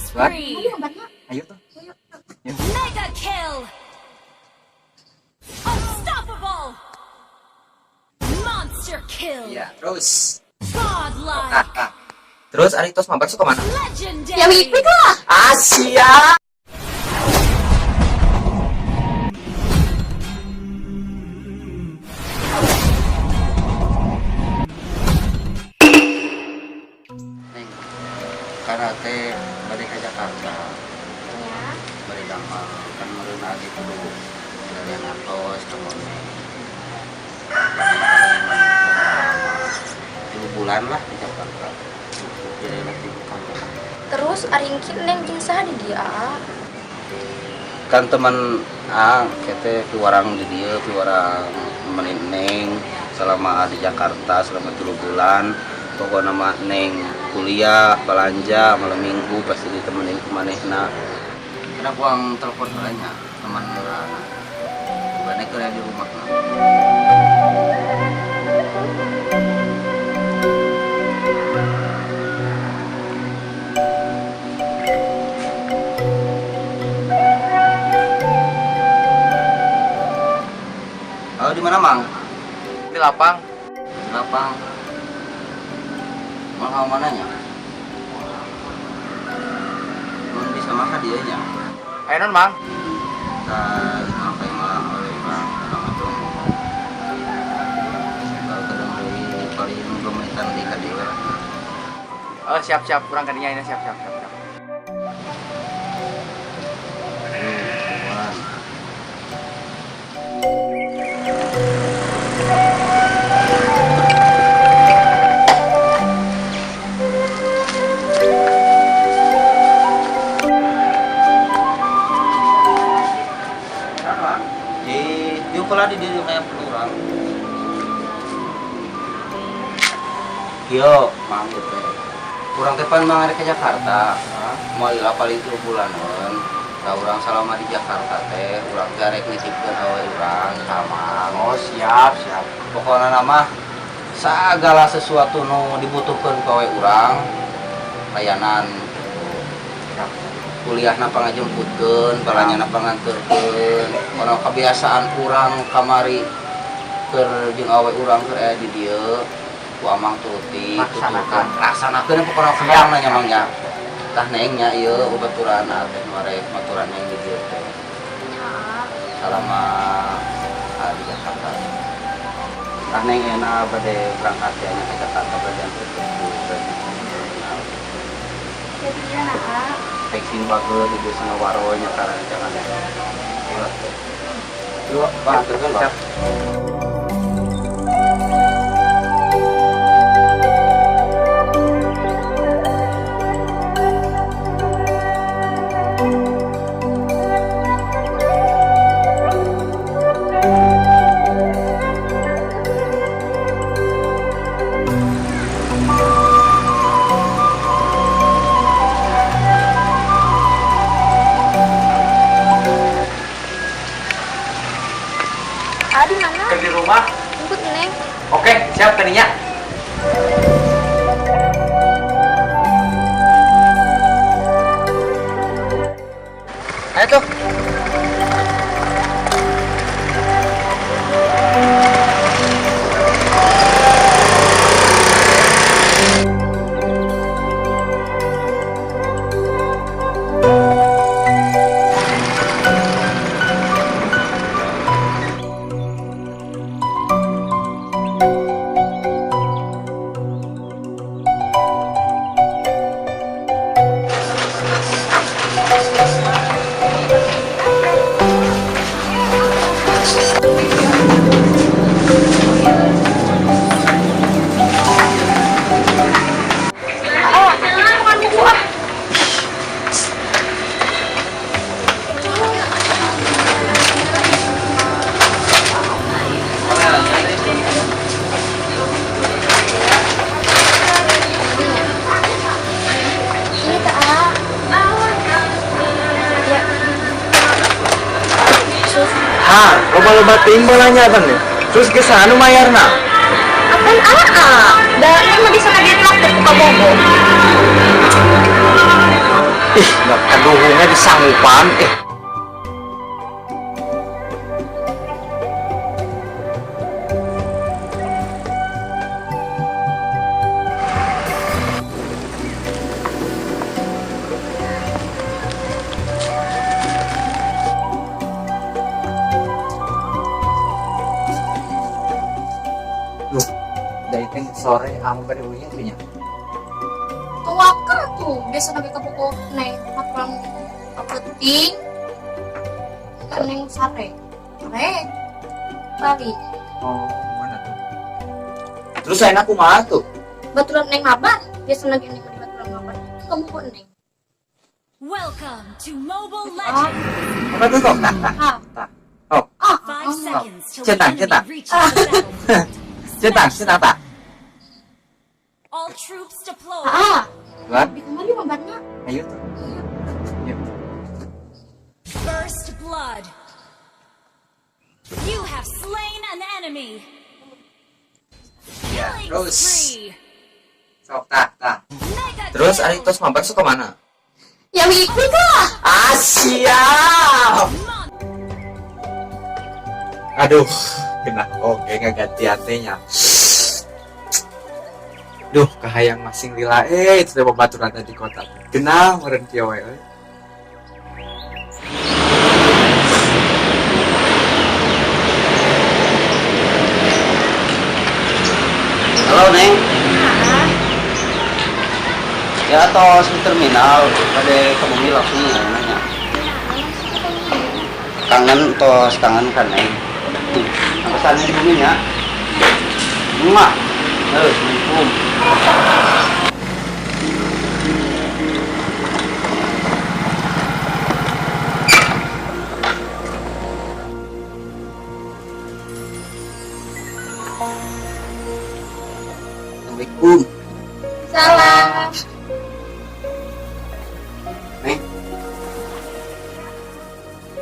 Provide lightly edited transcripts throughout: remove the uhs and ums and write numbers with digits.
spree. Ayo tuh. Mega kill. Unstoppable. Monster kill. Iya, terus. Godlike. Terus Aritos mabar suka mana? Legendary. Ya wik lah. Asia. Karate balik ke Jakarta, Ya. balik lama kan meureun lagi kudu dari Natos ke Bone. 2 bulan lah di Jakarta. Jadi lebih kantor. Terus aringkin neng jeung saha di dia? Kan teman kete piwarang di dia, piwarang nemenin Neng selama di Jakarta selama 3 bulan. Pokoknya mah Neng kuliah, belanja, malam minggu pasti ditemenin kemanehna. Kena buang telepon banyak teman berana. Bukannya kerja di rumah lah. Halo, di mana Mang? Di lapang. Lapang. Mau mananya? Belum bisa makan dianya. Ayo non mang. Kita sampai malam oleh Bang Ramadan. Kalau kadang dari paling pemerintahan di Kadira. Oh siap kurang kadinya ini siap. Di diri kayak orang. Yo, mang gitu. Kurang tepan mang ke Jakarta. Mau ilah paling 3 bulanan. Ka urang salama di Jakarta teh, urang teh arek nitipkeun awe urang sama. Oh siap. Pokokna nama sagala sesuatu nu dibutuhkeun ka awe urang layanan. Kuliahna pangajemputkeun, balanya panganturkeun. Ono kebiasaan urang kamari keur jeung awe urang keur aya di dieu. Ku amang turuti, laksanakeun pokona kenyang nya mangnya. Tah nengnya ieu babaturanna teh marek maturan yang di dieu teh. Salama di Jakarta. Tah neng euna bade berangkat ya ke Jakarta bade Jadi dia nah. Teksin bagel di desa Waronya karena jangan ya. Lu Bang, siap. Di mana? Di rumah. Jemput neng. Oke siap kadinya. Ayo tuh. Loba timbalannya kan nih. Terus ke sana mayarna. Akan aa. Dan ini mah bisa lagi traktir ke Bobo. Ih, nggak keduhungnya disanggupan. Duh, dari teng sore amo pada unya punya. Tua ka tuh, biasa lagi ke buku neng, makan penting. Neng sare, balik. Oh, mana tuh? Terus saya aku mah tuh. Baturan neng mabar, biasa lagi neng di baturan mabar. Ke buku neng. Welcome to Mobile Legends. Apa tuh kok? Ah, Oh, 5 seconds till the Cetak, enemy cetak. reaches the battlefield. cetak tak? All troops deployed. Lan, di kemari mabarnya. ayo tuh. Yuk. First blood. You have slain an enemy. Ya, Killing terus. spree. Sok tak. Mega Terus kill. Aritos mabar suka mana? Yang ikut kah? Ah, siap. Aduh, kena oke ngeganti hatinya. Duh, kahayang masing lila itu teh babaturan di kota. Genah meureun kieu we. Halo Neng. Ya tos di terminal pada kebumi langsung nanya. Kangen tos kangen kan Neng. Pesan di buminya. Emak. Assalamualaikum. Assalamualaikum. Salah. Neng,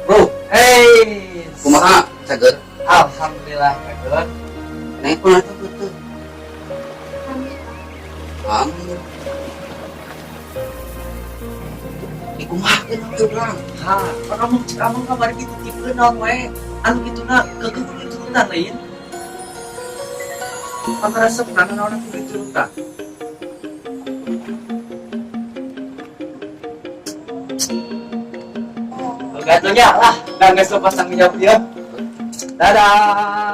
Bro, hey. kumaha cager? Alhamdulillah, kaget. Neng kunaon tuh? Amin. Kumaha kenal urang? Ha, kamu kabar gitu tipe naon we. Anu kituna kegeugeun turutan lain. Antara sebenarnya orang kudu turutan. Gatunya lah, udah nggak pasang minyak dia. Dadah.